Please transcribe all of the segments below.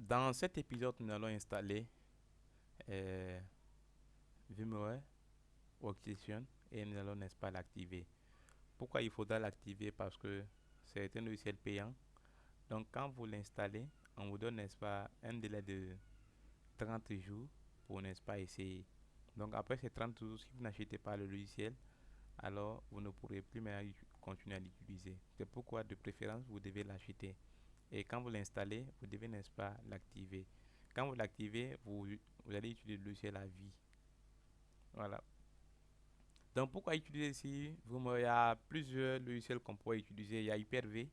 Dans cet épisode, nous allons installer euh, VMware Workstation et nous allons, n'est-ce pas, l'activer. Pourquoi il faudra l'activer? Parce que c'est un logiciel payant. Donc, quand vous l'installez, on vous donne, n'est-ce pas, un délai de 30 jours pour, n'est-ce pas, essayer. Donc, après ces 30 jours, si vous n'achetez pas le logiciel, alors vous ne pourrez plus maintenant continuer à l'utiliser. C'est pourquoi, de préférence, vous devez l'acheter. Et quand vous l'installez, vous devez, n'est-ce pas, l'activer. Quand vous l'activez, vous allez utiliser le logiciel à vie. Voilà. Donc, pourquoi utiliser ici? Vraiment, il y a plusieurs logiciels qu'on pourrait utiliser. Il y a Hyper-V,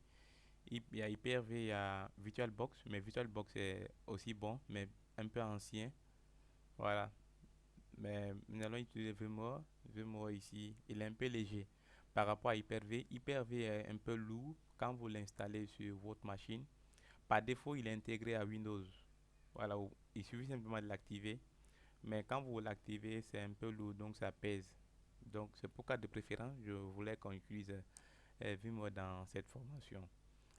il y a Hyper-V, il y a VirtualBox. Mais VirtualBox est aussi bon, mais un peu ancien. Voilà. Mais nous allons utiliser VMware. VMware ici, il est un peu léger par rapport à Hyper-V. Hyper-V est un peu lourd quand vous l'installez sur votre machine. Par défaut, il est intégré à Windows. Voilà, il suffit simplement de l'activer. Mais quand vous l'activez, c'est un peu lourd, donc ça pèse. Donc c'est pourquoi de préférence, je voulais qu'on utilise VMware dans cette formation.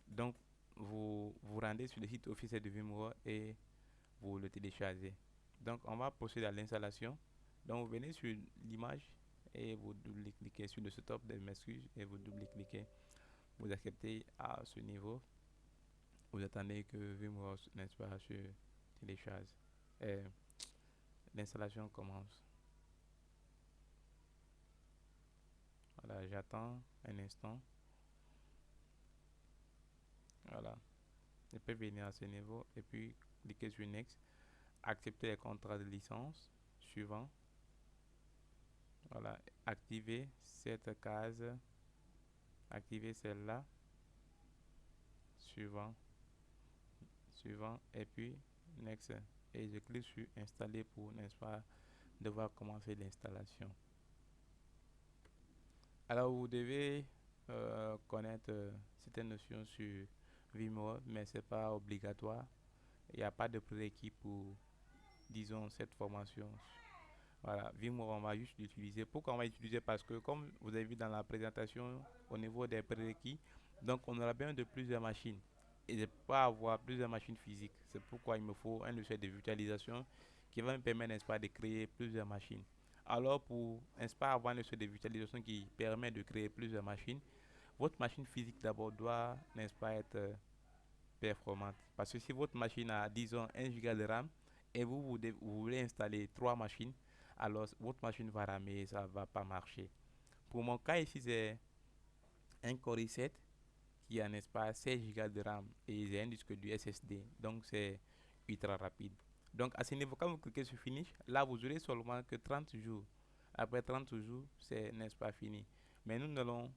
Donc vous vous rendez sur le site officiel de VMware et vous le téléchargez. Donc on va procéder à l'installation. Donc vous venez sur l'image et vous double-cliquez sur le setup des m'excuses et vous double-cliquez. Vous acceptez à ce niveau. Vous attendez que VMware, n'est-ce pas, se télécharge. Et l'installation commence. Voilà, j'attends un instant. Voilà, je peux venir à ce niveau et puis cliquer sur Next. Accepter les contrats de licence. Suivant. Voilà, activer cette case. Activer celle-là. Suivant. Suivant. Et puis Next. Et je clique sur installer pour, n'est-ce pas, devoir commencer l'installation. Alors, vous devez connaître certaines notions sur VMware, mais ce n'est pas obligatoire. Il n'y a pas de prérequis pour, disons, cette formation. Voilà, VMware, on va juste l'utiliser. Pourquoi on va l'utiliser? Parce que, comme vous avez vu dans la présentation, au niveau des prérequis, donc on aura besoin de plusieurs machines. Et je ne peux pas avoir plusieurs machines physiques. C'est pourquoi il me faut un logiciel de virtualisation qui va me permettre, n'est-ce pas, de créer plusieurs machines. Alors, pour, n'est-ce pas, avoir un logiciel de virtualisation qui permet de créer plusieurs machines, votre machine physique d'abord doit, n'est-ce pas, être performante. Parce que si votre machine a, disons, 1 giga de RAM et vous voulez installer 3 machines, alors votre machine va ramer et ça ne va pas marcher. Pour mon cas ici, c'est un Core i7 qui a, n'est-ce pas, 16 giga de RAM et j'ai un disque du SSD. Donc, c'est ultra rapide. Donc, à ce niveau, quand vous cliquez sur Finish, là, vous aurez seulement que 30 jours. Après 30 jours, c'est, n'est-ce pas, fini. Mais nous allons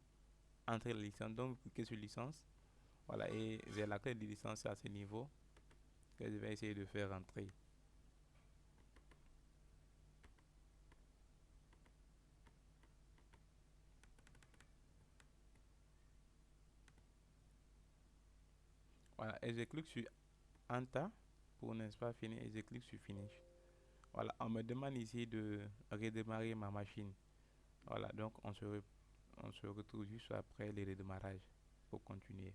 entrer la licence. Donc, vous cliquez sur licence. Voilà, et j'ai la clé de licence à ce niveau que je vais essayer de faire rentrer. Voilà, et je clique sur Enter pour, n'est-ce pas, finir et je clique sur Finish. Voilà, on me demande ici de redémarrer ma machine. Voilà, donc on se retrouve juste après le redémarrage pour continuer.